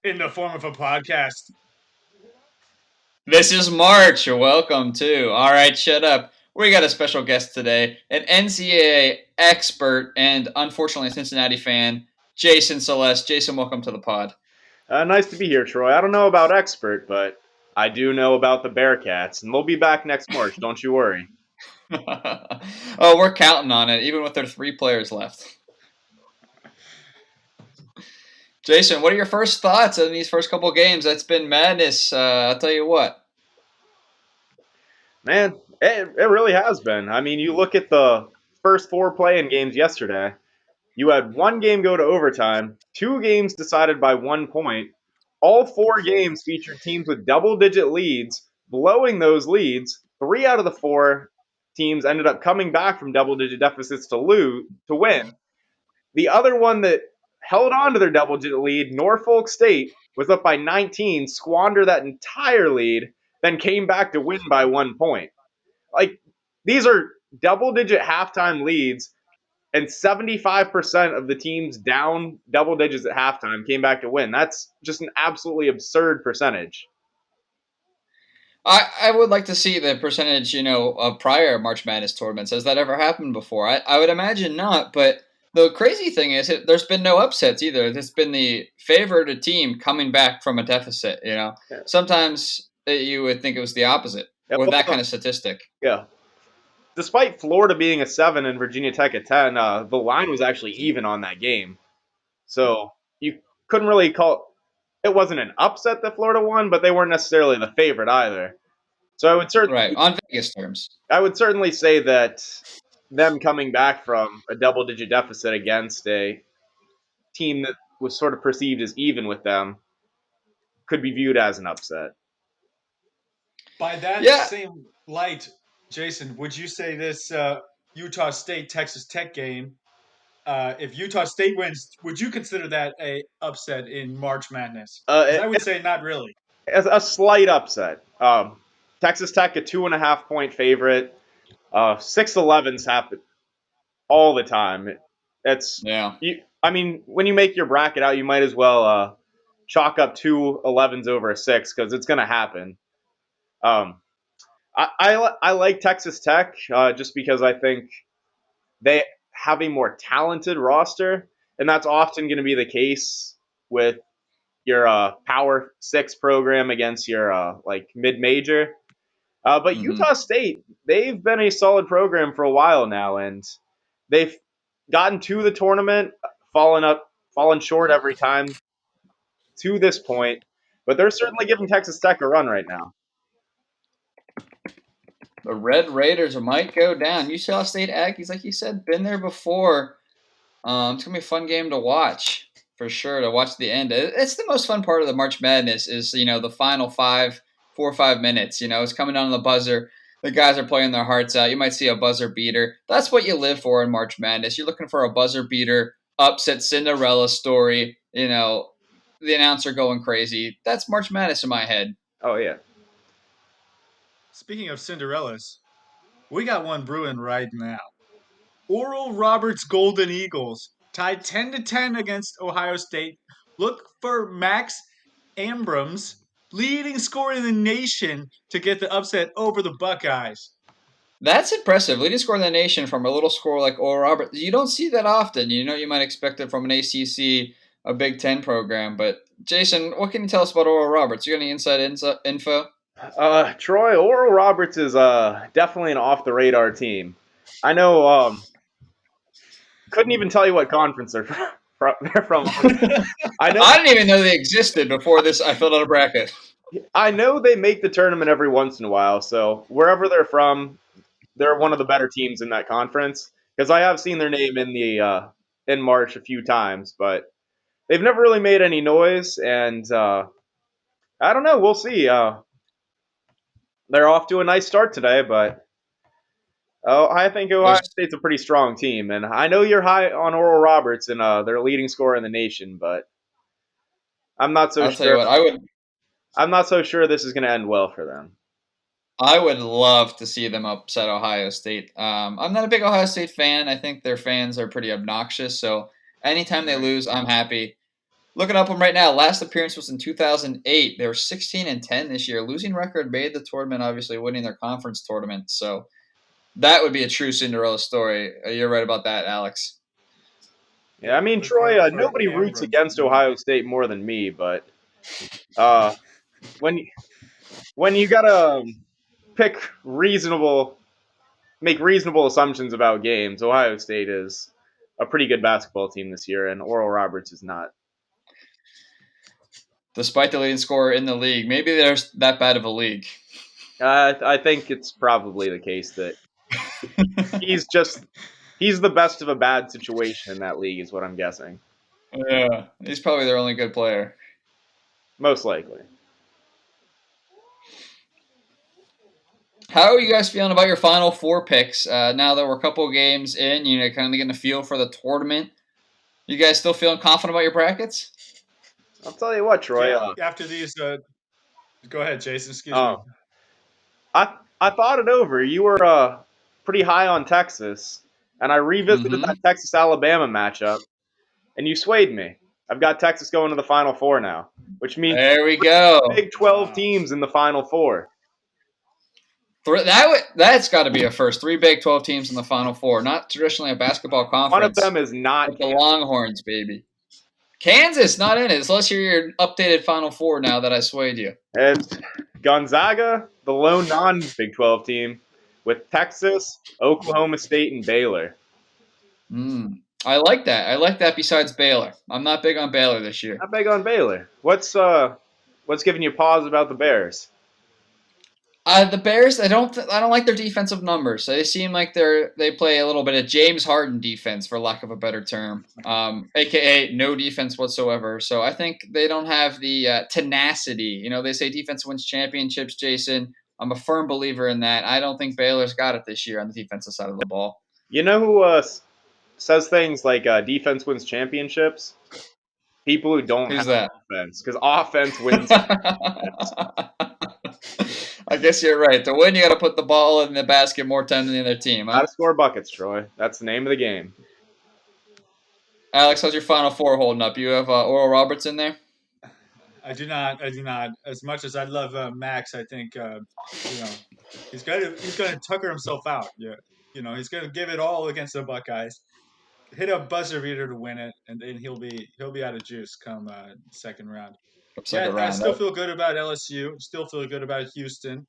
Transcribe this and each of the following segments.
in the form of a podcast. This is March. You're welcome too. All right, shut up. We got a special guest today, an NCAA expert and unfortunately a Cincinnati fan, Jason Celeste. Jason, welcome to the pod. Nice to be here, Troy. I don't know about expert, but I do know about the Bearcats, and they'll be back next March. Don't you worry. Oh, we're counting on it, even with their 3 players left. Jason, what are your first thoughts on these first couple games? That's been madness. I'll tell you what. Man, it really has been. I mean, you look at the first 4 playing games yesterday. You had one game go to overtime, 2 games decided by 1 point. All 4 games featured teams with double-digit leads, blowing those leads. 3 out of the 4 teams ended up coming back from double-digit deficits to win. The other one that held on to their double-digit lead, Norfolk State, was up by 19, squandered that entire lead, then came back to win by 1 point. Like, these are double-digit halftime leads, and 75% of the teams down double digits at halftime came back to win. That's just an absolutely absurd percentage. I would like to see the percentage, of prior March Madness tournaments. Has that ever happened before? I would imagine not, but the crazy thing is there's been no upsets either. There's been the favored team coming back from a deficit, Yeah. Sometimes you would think it was the opposite Yeah, with that kind of statistic. yeah. Despite Florida being a 7 and Virginia Tech a 10, the line was actually even on that game. So you couldn't really call it wasn't an upset that Florida won, but they weren't necessarily the favorite either. So Right, on Vegas terms. I would certainly say that them coming back from a double digit deficit against a team that was sort of perceived as even with them could be viewed as an upset. By that Yeah. same light, Jason, would you say this Utah State Texas Tech game, if Utah State wins, would you consider that a upset in March Madness? Because I would say not really. It's a slight upset. Texas Tech, a 2.5 point favorite. 6-11s happen all the time. Yeah. I mean, when you make your bracket out, you might as well chalk up 2 11s over a 6 because it's going to happen. I like Texas Tech just because I think they have a more talented roster, and that's often going to be the case with your Power 6 program against your like mid major. But Mm-hmm. Utah State, they've been a solid program for a while now, and they've gotten to the tournament, fallen short every time to this point. But they're certainly giving Texas Tech a run right now. The Red Raiders might go down. Utah State Aggies, like you said, been there before. It's gonna be a fun game to watch for sure. To watch the end, it's the most fun part of the March Madness. Is the final 4 or 5 minutes. It's coming down to the buzzer. The guys are playing their hearts out. You might see a buzzer beater. That's what you live for in March Madness. You're looking for a buzzer beater, upset Cinderella story. The announcer going crazy. That's March Madness in my head. Oh yeah. Speaking of Cinderellas, we got one brewing right now. Oral Roberts Golden Eagles tied 10-10 against Ohio State. Look for Max Abrams, leading scorer in the nation, to get the upset over the Buckeyes. That's impressive. Leading scorer in the nation from a little score like Oral Roberts. You don't see that often. You might expect it from an ACC, a Big Ten program. But Jason, what can you tell us about Oral Roberts? You got any inside info? Troy, Oral Roberts is definitely an off the radar team. I know. Couldn't even tell you what conference they're from. I didn't even know they existed before this. I filled out a bracket. I know they make the tournament every once in a while, so wherever they're from, they're one of the better teams in that conference. Because I have seen their name in March a few times, but they've never really made any noise, and I don't know. We'll see. They're off to a nice start today, but I think Ohio State's a pretty strong team, and I know you're high on Oral Roberts and their leading scorer in the nation, but I'm not so I'll sure. tell you what, I'm not so sure this is going to end well for them. I would love to see them upset Ohio State. I'm not a big Ohio State fan. I think their fans are pretty obnoxious. So anytime they lose, I'm happy. Looking up them right now. Last appearance was in 2008. They were 16-10 this year. Losing record made the tournament, obviously winning their conference tournament. So that would be a true Cinderella story. You're right about that, Alex. Yeah, I mean, Look Troy, for nobody roots Ambrose. against Ohio State more than me, but when you gotta pick make reasonable assumptions about games, Ohio State is a pretty good basketball team this year, and Oral Roberts is not. Despite the leading scorer in the league, maybe there's that bad of a league. I think it's probably the case that he's the best of a bad situation in that league, is what I'm guessing. Yeah, he's probably their only good player. Most likely. How are you guys feeling about your final four picks? Now that we're a couple games in, kind of getting a feel for the tournament. You guys still feeling confident about your brackets? I'll tell you what, Troy. Yeah, after these, go ahead, Jason. Excuse me. I thought it over. You were pretty high on Texas, and I revisited that Texas Alabama matchup, and you swayed me. I've got Texas going to the Final Four now, which means There we go. Big 12 teams in the Final Four. That's got to be a first. 3 Big 12 teams in the Final Four. Not traditionally a basketball conference. One of them is not the Longhorns, baby. Kansas not in it. So let's hear your updated Final Four now that I swayed you. It's Gonzaga, the lone non-Big 12 team, with Texas, Oklahoma State, and Baylor. I like that. I like that besides Baylor. I'm not big on Baylor this year. Not big on Baylor. What's giving you pause about the Bears? The Bears, I don't like their defensive numbers. They seem like they play a little bit of James Harden defense, for lack of a better term, aka no defense whatsoever. So I think they don't have the tenacity. They say defense wins championships, Jason. I'm a firm believer in that. I don't think Baylor's got it this year on the defensive side of the ball. You know who says things like defense wins championships? People who don't Who's have that? offense, because offense wins. I guess you're right. To win, you got to put the ball in the basket more times than the other team. Huh? Got to score buckets, Troy. That's the name of the game. Alex, how's your Final Four holding up? You have Oral Roberts in there? I do not. As much as I love Max, I think he's gonna tucker himself out. Yeah, he's gonna give it all against the Buckeyes. Hit a buzzer beater to win it, and then he'll be out of juice come second round. I still feel good about LSU. Still feel good about Houston,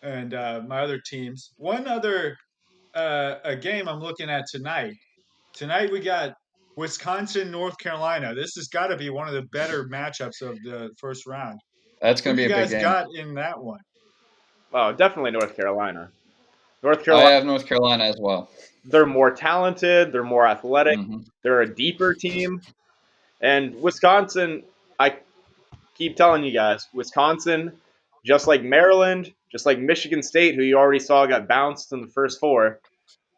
and my other teams. One other a game I'm looking at tonight. Tonight we got Wisconsin, North Carolina. This has got to be one of the better matchups of the first round. That's going to be a big game. Who you guys got in that one? Oh, definitely North Carolina. I have North Carolina as well. They're more talented. They're more athletic. They're a deeper team. And Wisconsin, I keep telling you guys, Wisconsin, just like Maryland, just like Michigan State, who you already saw got bounced in the first four,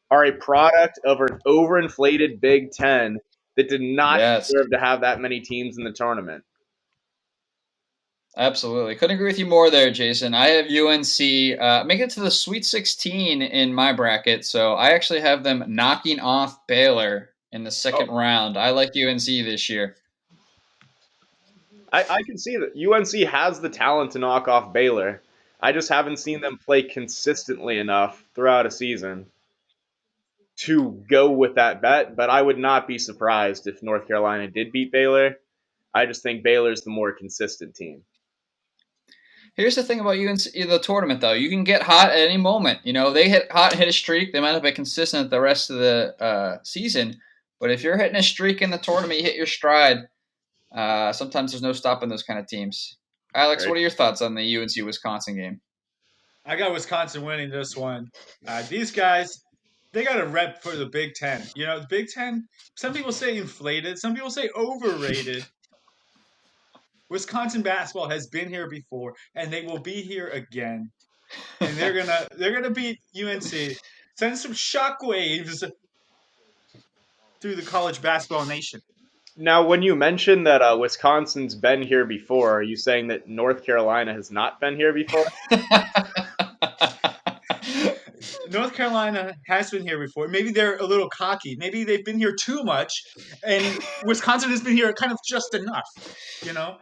are a product of an overinflated Big Ten that did not deserve to have that many teams in the tournament. Absolutely. Couldn't agree with you more there, Jason. I have UNC make it to the Sweet 16 in my bracket, so I actually have them knocking off Baylor in the second round. I like UNC this year. I can see that UNC has the talent to knock off Baylor. I just haven't seen them play consistently enough throughout a season to go with that bet, but I would not be surprised if North Carolina did beat Baylor. I just think Baylor's the more consistent team. Here's the thing about UNC, the tournament, though. You can get hot at any moment. They hit hot, hit a streak. They might not be consistent the rest of the season. But if you're hitting a streak in the tournament, you hit your stride. Sometimes there's no stopping those kind of teams. Alex, What are your thoughts on the UNC-Wisconsin game? I got Wisconsin winning this one. These guys, they got a rep for the Big Ten. The Big Ten, some people say inflated. Some people say overrated. Wisconsin basketball has been here before, and they will be here again. And they're gonna beat UNC. Send some shockwaves through the college basketball nation. Now, when you mention that Wisconsin's been here before, are you saying that North Carolina has not been here before? North Carolina has been here before. Maybe they're a little cocky. Maybe they've been here too much, and Wisconsin has been here kind of just enough. You know,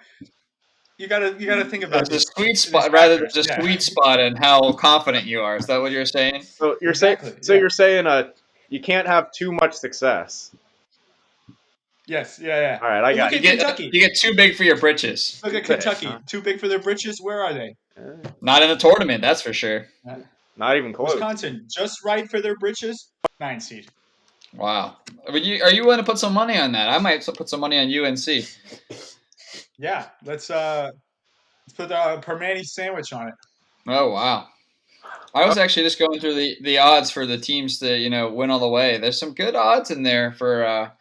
you gotta think about There's a these sweet these spot. Rather, factors. there's a Yeah, sweet spot in how confident you are. Is that what you're saying? So you're saying exactly. so Yeah. you're saying you can't have too much success. Yes. Yeah. Yeah. All right, I Look got You at you. get Kentucky. you get too big for your britches. Look Too at big, Kentucky. huh? Too big for their britches. Where are they? Not in the tournament, that's for sure. Uh, Not even close. Wisconsin, just right for their britches. 9 seed. Wow. Are you willing to put some money on that? I might put some money on UNC. Yeah. Let's put a Permani sandwich on it. Oh wow. I was actually just going through the odds for the teams to win all the way. There's some good odds in there for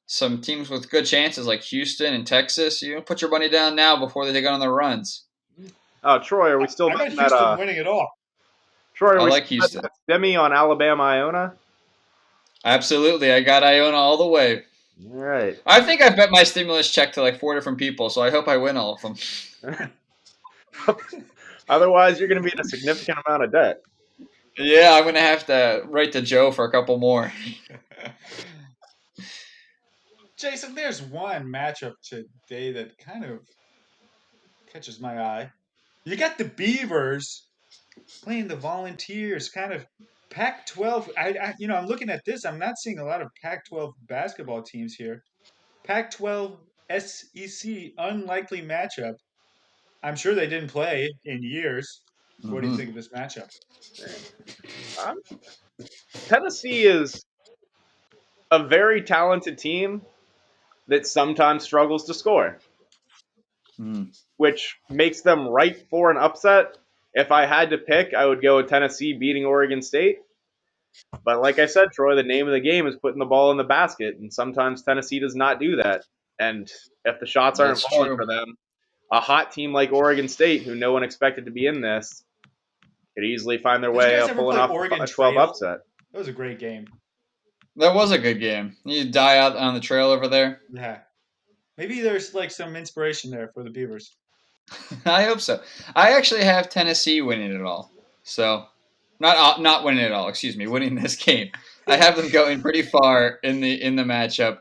some teams with good chances like Houston and Texas. You put your money down now before they go on their runs. Troy, are we still I got betting that? Houston winning it all. Troy, are I we like still betting Houston. that semi on Alabama Iona? Absolutely. I got Iona all the way. All right. I think I bet my stimulus check to like 4 different people, so I hope I win all of them. Otherwise, you're going to be in a significant amount of debt. Yeah, I'm gonna have to write to Joe for a couple more. Jason, there's one matchup today that kind of catches my eye. You got the Beavers playing the Volunteers, kind of Pac-12. I'm looking at this. I'm not seeing a lot of Pac-12 basketball teams here. Pac-12 SEC unlikely matchup. I'm sure they didn't play in years. What do you Mm-hmm. think of this matchup? Um, Tennessee is a very talented team that sometimes struggles to score, Mm. which makes them ripe for an upset. If I had to pick, I would go with Tennessee beating Oregon State. But like I said, Troy, the name of the game is putting the ball in the basket, and sometimes Tennessee does not do that. And if the shots aren't That's falling true. for them, a hot team like Oregon State, who no one expected to be in this, could easily find their Did you way guys of ever pulling play off Oregon a 12 Trail? upset. That was a great game. That was a good game. You die out on the trail over there. Yeah. Maybe there's like some inspiration there for the Beavers. I hope so. I actually have Tennessee winning it all. So, not winning it all. Excuse me, winning this game. I have them going pretty far in the matchup.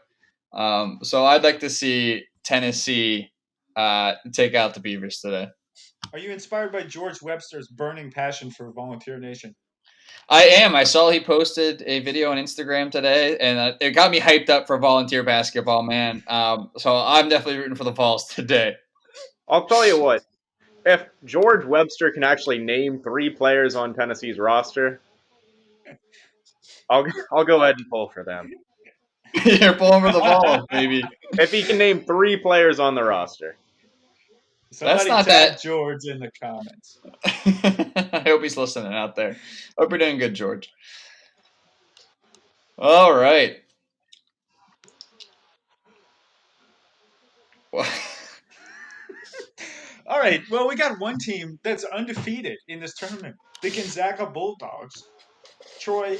So I'd like to see Tennessee take out the Beavers today. Are you inspired by George Webster's burning passion for Volunteer Nation? I am. I saw he posted a video on Instagram today, and it got me hyped up for volunteer basketball, man. So I'm definitely rooting for the Vols today. I'll tell you what, if George Webster can actually name 3 players on Tennessee's roster, I'll go ahead and pull for them. You're pulling for the Vols, baby. If he can name 3 players on the roster. That's Somebody not tag that. George in the comments. I hope he's listening out there. Hope you're doing good, George. All right. All right. Well, we got one team that's undefeated in this tournament, the Gonzaga Bulldogs. Troy,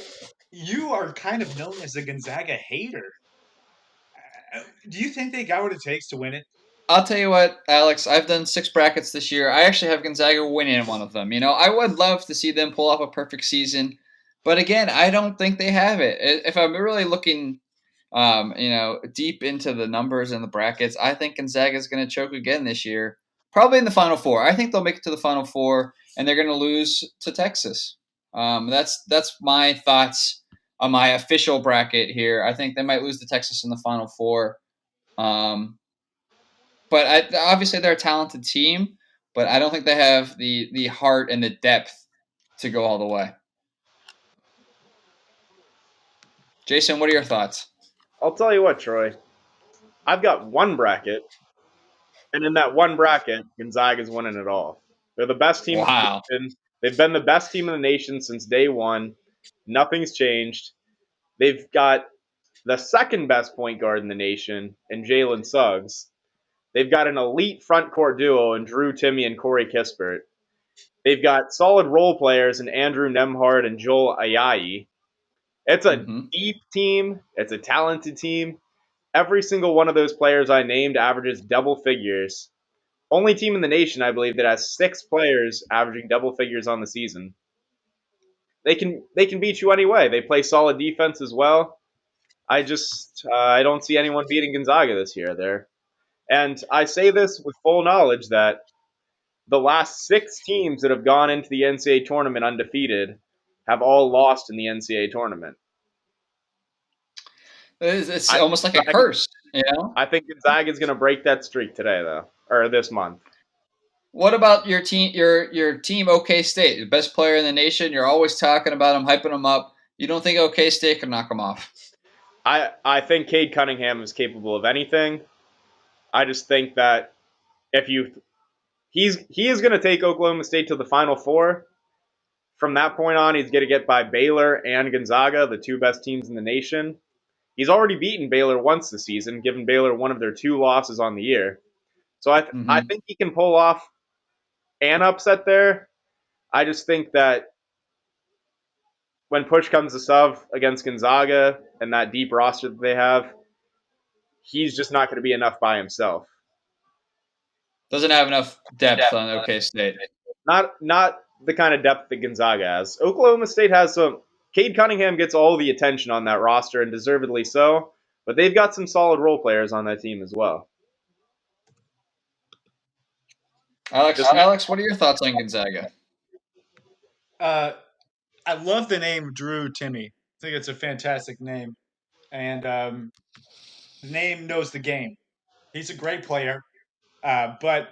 you are kind of known as a Gonzaga hater. Do you think they got what it takes to win it? I'll tell you what, Alex. I've done 6 brackets this year. I actually have Gonzaga winning one of them. I would love to see them pull off a perfect season, but again, I don't think they have it. If I'm really looking, deep into the numbers and the brackets, I think Gonzaga is going to choke again this year. Probably in the Final Four. I think they'll make it to the Final Four, and they're going to lose to Texas. That's my thoughts on my official bracket here. I think they might lose to Texas in the Final Four. But obviously they're a talented team, but I don't think they have the heart and the depth to go all the way. Jason, what are your thoughts? I'll tell you what, Troy. I've got one bracket, and in that one bracket, Gonzaga's winning it all. They're the best team in Wow. the nation. They've been the best team in the nation since day one. Nothing's changed. They've got the second best point guard in the nation in Jalen Suggs. They've got an elite front court duo in Drew Timme and Corey Kispert. They've got solid role players in Andrew Nemhard and Joel Ayayi. It's a Mm-hmm. deep team. It's a talented team. Every single one of those players I named averages double figures. Only team in the nation, I believe, that has 6 players averaging double figures on the season. they can beat you anyway. They play solid defense as well. I don't see anyone beating Gonzaga this year there. And I say this with full knowledge that the last 6 teams that have gone into the NCAA tournament undefeated have all lost in the NCAA tournament. It's I almost like a curse, you know? I think Gonzaga is going to break that streak today, though, or this month. What about your team? Your team, OK State, the best player in the nation. You're always talking about them, hyping them up. You don't think OK State can knock them off? I think Cade Cunningham is capable of anything. I just think that he is going to take Oklahoma State to the Final Four. From that point on, he's going to get by Baylor and Gonzaga, the 2 best teams in the nation. He's already beaten Baylor once this season, given Baylor one of their 2 losses on the year. So I think he can pull off an upset there. I just think that when push comes to shove against Gonzaga and that deep roster that they have, he's just not going to be enough by himself. Doesn't have enough depth on OK State. Not the kind of depth that Gonzaga has. Oklahoma State has some. Cade Cunningham gets all the attention on that roster, and deservedly so. But they've got some solid role players on that team as well. Alex, what are your thoughts on Gonzaga? I love the name Drew Timme. I think it's a fantastic name, and the name knows the game. He's a great player, but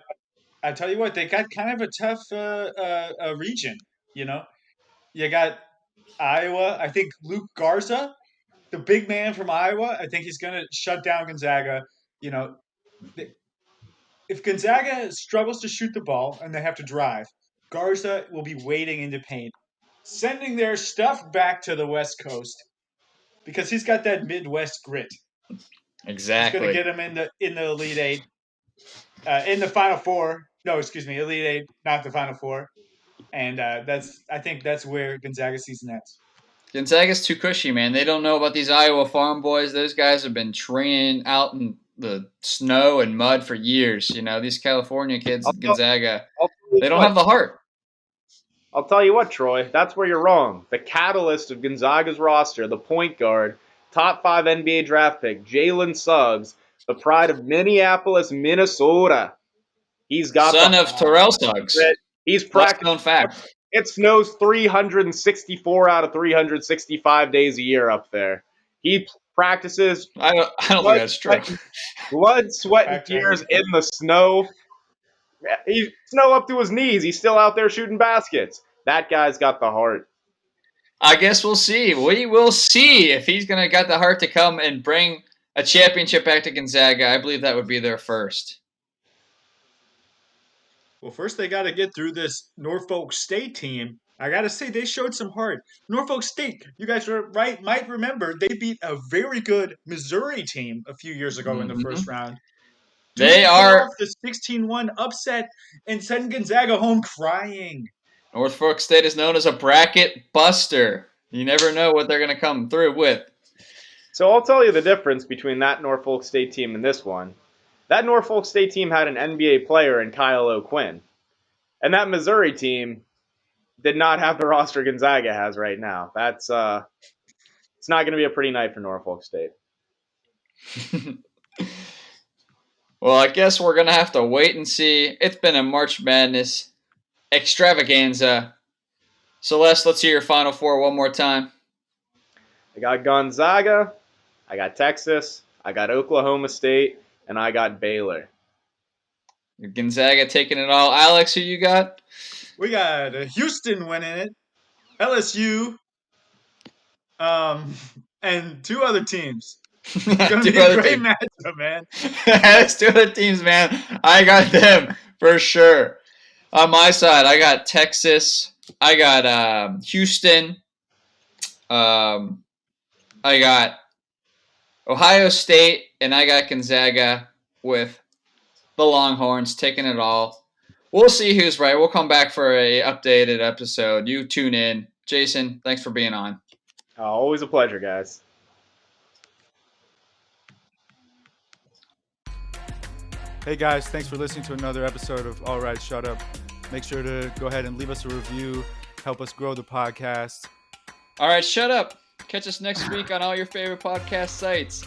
I tell you what, they got kind of a tough region. You know, you got Iowa. I think Luke Garza, the big man from Iowa, I think he's going to shut down Gonzaga. You know, if Gonzaga struggles to shoot the ball and they have to drive, Garza will be wading into paint, sending their stuff back to the West Coast because he's got that Midwest grit. Exactly. He's going to get him in the Elite Eight, in the Final Four. No, excuse me, Elite Eight, not the Final Four. And I think that's where Gonzaga season ends. Gonzaga's too cushy, man. They don't know about these Iowa farm boys. Those guys have been training out in the snow and mud for years. You know, these California kids at Gonzaga, they don't have the heart. I'll tell you what, Troy, that's where you're wrong. The catalyst of Gonzaga's roster, the point guard, top 5 NBA draft pick, Jalen Suggs, the pride of Minneapolis, Minnesota. He's got son of Terrell Suggs. He's practiced. Known fact. It snows 364 out of 365 days a year up there. He practices. I don't think that's true. Blood, sweat, and tears in the snow. He's snow up to his knees. He's still out there shooting baskets. That guy's got the heart. I guess we'll see. We will see if he's gonna got the heart to come and bring a championship back to Gonzaga. I believe that would be their first. Well, first they got to get through this Norfolk State team. I got to say, they showed some heart. Norfolk State, you guys might remember, they beat a very good Missouri team a few years ago in the first round. They are the 16-1 upset and send Gonzaga home crying. Norfolk State is known as a bracket buster. You never know what they're going to come through with. So I'll tell you the difference between that Norfolk State team and this one. That Norfolk State team had an NBA player in Kyle O'Quinn. And that Missouri team did not have the roster Gonzaga has right now. That's it's not going to be a pretty night for Norfolk State. Well, I guess we're going to have to wait and see. It's been a March Madness extravaganza. Celeste, let's hear your Final Four one more time. I got Gonzaga, I got Texas, I got Oklahoma State, and I got Baylor. Gonzaga taking it all. Alex, who you got? We got Houston winning it, LSU, and 2 other teams. It's going to be a great matchup, man. That's 2 other teams, man. I got them for sure. On my side, I got Texas. I got Houston. I got Ohio State, and I got Gonzaga with the Longhorns taking it all. We'll see who's right. We'll come back for a updated episode. You tune in. Jason, thanks for being on. Always a pleasure, guys. Hey guys, thanks for listening to another episode of All Right, Shut Up. Make sure to go ahead and leave us a review, help us grow the podcast. All right, shut up. Catch us next week on all your favorite podcast sites.